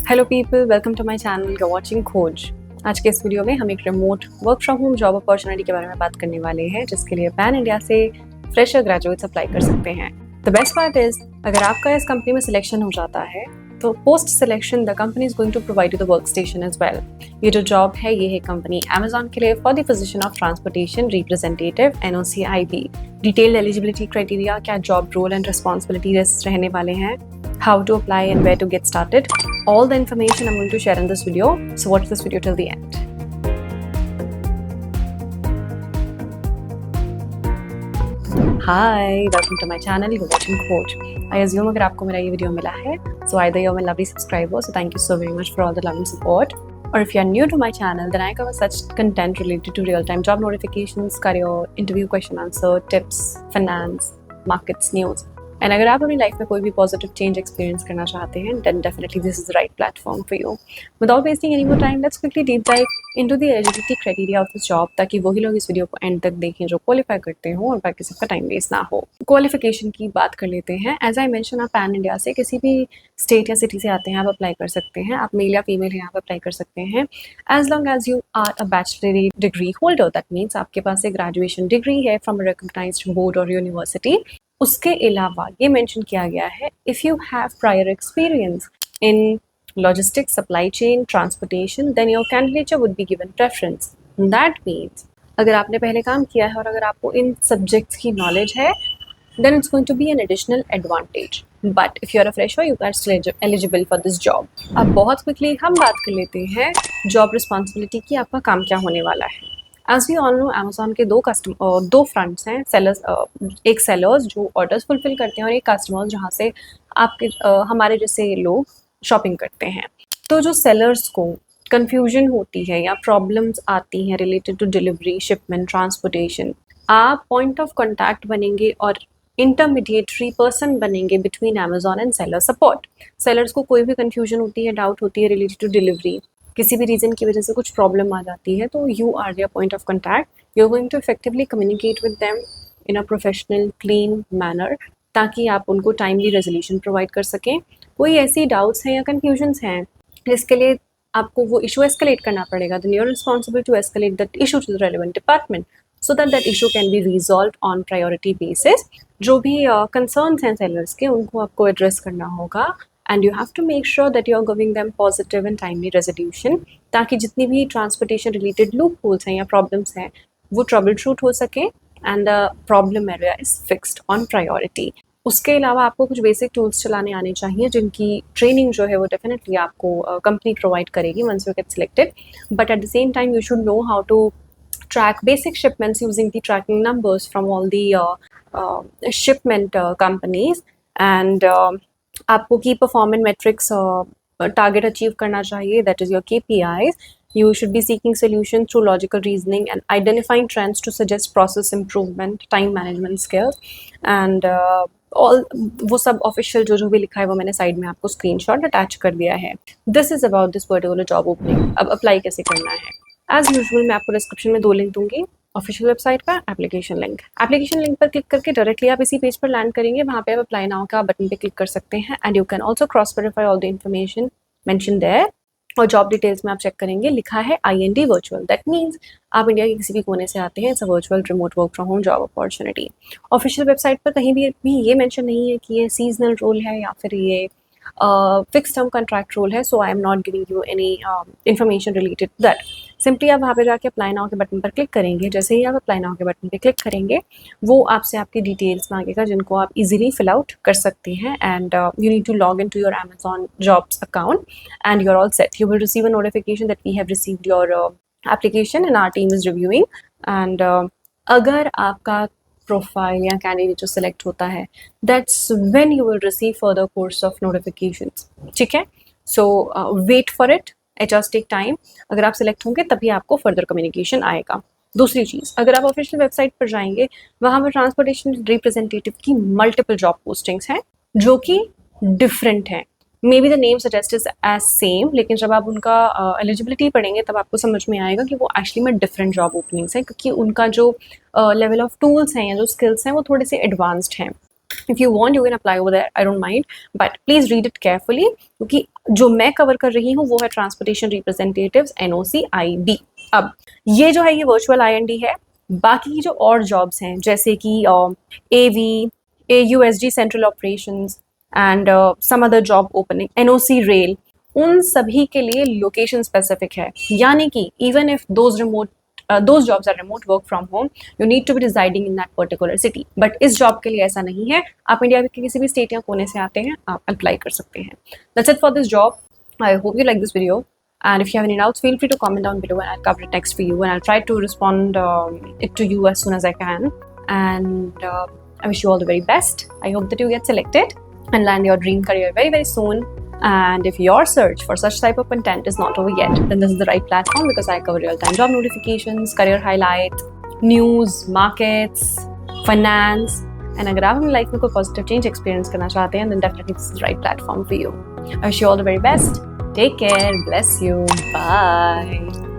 Hello people, welcome to my channel you watching खोज। आज के इस वीडियो में हम एक remote work from home job opportunity के बारे में बात करने वाले हैं, जिसके लिए पैन इंडिया से फ्रेशर ग्रेजुएट्स अप्लाई कर सकते हैं। द बेस्ट पार्ट इज, अगर आपका इस कंपनी में सिलेक्शन हो जाता है तो post selection the company is going to provide you the work station as well. ये जो जॉब है ये है कंपनी अमेजॉन के लिए for the position of transportation representative NOC/IB। Detailed eligibility criteria, क्या जॉब रोल एंड रिस्पॉन्सिबिलिटीज रहने वाले हैं, how to apply and where to get started. All the information I'm going to share in this video, so watch this video till the end. Hi, welcome to my channel, you're watching Coach. I assume अगर आपको मेरा ये video मिला है, so either you're my lovely subscriber, so thank you so very much for all the love and support. Or if you're new to my channel, then I cover such content related to real-time job notifications, career, interview question answer, tips, finance, markets, news. And अगर आप अपनी life में कोई भी positive change experience करना चाहते हैं, then definitely this is the right platform for you. Without wasting any more time, let's quickly deep dive into the eligibility criteria of this job, ताकि वही लोग इस वीडियो को एंड तक देखें जो क्वालिफाई करते हो और बाकी सबका टाइम वेस्ट ना हो। क्वालिफिकेशन की बात कर लेते हैं। एज आई मेंशन, आप पैन इंडिया से किसी भी स्टेट या सिटी से आते हैं, आप अप्लाई कर सकते हैं। आप मेल या फीमेल हैं, आप अप्लाई कर सकते हैं। As long as you are a bachelor degree holder, that means आपके पास एक ग्रेजुएशन डिग्री है फ्रॉम अ रिकॉग्नाइज्ड बोर्ड और यूनिवर्सिटी। उसके अलावा ये मेंशन किया गया है, if you have prior experience in logistics, supply chain, transportation, then your candidature would be given preference. That means अगर आपने पहले काम किया है और अगर आपको इन सब्जेक्ट्स की नॉलेज है, then it's going to be an additional advantage. But if you're a fresher, you are still eligible for this job. अब बहुत क्विकली हम बात कर लेते हैं जॉब रिस्पॉन्सिबिलिटी की, आपका काम क्या होने वाला है। As we all know, Amazon के दो फ्रंट्स हैं। सेलर्स, एक सेलर्स जो ऑर्डर्स फुलफिल करते हैं और एक कस्टमर्स जहाँ से आपके हमारे जैसे लोग शॉपिंग करते हैं। तो जो सेलर्स को कन्फ्यूजन होती है या प्रॉब्लम्स आती हैं related to delivery, shipment, transportation, आप पॉइंट ऑफ कॉन्टैक्ट बनेंगे और इंटरमीडिएटरी पर्सन बनेंगे between Amazon and seller support. Sellers को कोई भी कन्फ्यूजन होती है, डाउट होती है रिलेटेड टू डिलीवरी, किसी भी रीज़न की वजह से कुछ प्रॉब्लम आ जाती है, तो you are there point of contact. You are going to effectively communicate with them in a professional clean manner, ताकि आप उनको टाइमली रेजोल्यूशन प्रोवाइड कर सकें। कोई ऐसी डाउट्स हैं या कन्फ्यूजन्स हैं जिसके लिए आपको वो इशू एस्केलेट करना पड़ेगा, then you are responsible to escalate that issue to the relevant department so that issue can be resolved on priority basis. जो भी concerns हैं sellers के, उनको आपको address करना होगा, and you have to make sure that you are giving them positive and timely resolution, ताकि जितनी भी transportation related loopholes हैं या problems हैं वो trouble shoot हो सके and the problem area is fixed on priority. उसके अलावा आपको कुछ बेसिक टूल्स चलाने आने चाहिए, जिनकी ट्रेनिंग जो है वो डेफिनेटली आपको कंपनी प्रोवाइड करेगी once you get selected, but at the same time you should know how to track basic shipments using the tracking numbers from all the shipment companies, and आपको key performance metrics target achieve करना चाहिए, that is your KPIs. You should be seeking solutions through logical reasoning and identifying trends to suggest process improvement, time management skills, and all वो सब official जो भी लिखा है वो मैंने साइड में आपको स्क्रीनशॉट अटैच कर दिया है। This is about this particular job opening. अब अप्लाई कैसे करना है, एज यूजुअल मैं आपको डिस्क्रिप्शन में 2 लिंक दूंगी, ऑफिशियल वेबसाइट पर, एप्लीकेशन लिंक। एप्लीकेशन लिंक पर क्लिक करके डायरेक्टली आप इसी पेज पर लैंड करेंगे, वहाँ पे आप अप्लाई नाउ का बटन पे क्लिक कर सकते हैं, and you can also cross verify all the information mention there. और जॉब डिटेल्स में आप चेक करेंगे, लिखा है IND वर्चुअल, दैट मीन्स आप इंडिया के किसी भी कोने से आते हैं, it's a virtual remote work from home job opportunity. Official website पर कहीं भी ये मेंशन नहीं है कि ये सीजनल रोल है या फिर ये फिक्स टर्म कॉन्ट्रैक्ट रोल है, so I am not giving you any information related to that. Simply आप वहाँ पे जाके अप्लाई नाउ के बटन पर क्लिक करेंगे। जैसे ही आप अप्लाई नाउ के बटन पे क्लिक करेंगे, वो आपसे आपकी डिटेल्स मांगेगा जिनको आप इजीली फिल आउट कर सकते हैं, and you need to log in to your Amazon jobs account and you are all set. You will receive a notification that we have received your application and our team is reviewing, and अगर आपका profile या candidate जो select होता है, that's when you will receive further course of notifications. ठीक है, so wait for it, it just take time. अगर आप सिलेक्ट होंगे तभी आपको फर्दर कम्युनिकेशन आएगा। दूसरी चीज़, अगर आप ऑफिशियल वेबसाइट पर जाएंगे, वहाँ पर ट्रांसपोर्टेशन रिप्रेजेंटेटिव की मल्टीपल जॉब पोस्टिंग्स हैं जो कि डिफरेंट हैं। Maybe the name suggest is as same, लेकिन जब आप उनका एलिजिबिलिटी पढ़ेंगे तब आपको समझ में आएगा कि वो एक्चुअली में डिफरेंट जॉब ओपनिंग्स हैं, क्योंकि उनका जो लेवल ऑफ टूल्स हैं या जो स्किल्स हैं वो थोड़े से एडवांस्ड हैं। If you want, you can apply over there. I don't mind, but please read it carefully क्योंकि जो मैं cover कर रही हूँ वो है Transportation Representatives NOC-IB. अब ये जो है ये virtual IND है. बाकी की जो और jobs हैं जैसे कि AV, AUSG Central Operations and some other job opening, NOC Rail, उन सभी के लिए लोकेशन स्पेसिफिक है. यानी कि even if those jobs are remote work from home, you need to be residing in that particular city. But इस job के लिए ऐसा नहीं है. आप इंडिया के किसी भी स्टेट या कोने से आते हैं, आप अप्लाई कर सकते हैं. That's it for this job. I hope you like this video. And if you have any doubts, feel free to comment down below and I'll cover it next for you. And I'll try to respond it to you as soon as I can. And I wish you all the very best. I hope that you get selected and land your dream career very, very soon. And if your search for such type of content is not over yet, then this is the right platform because I cover real-time job notifications, career highlights, news, markets, finance. And अगर आप अपनी life में कोई positive change experience करना चाहते हैं, then definitely this is the right platform for you. I wish you all the very best. Take care. Bless you. Bye.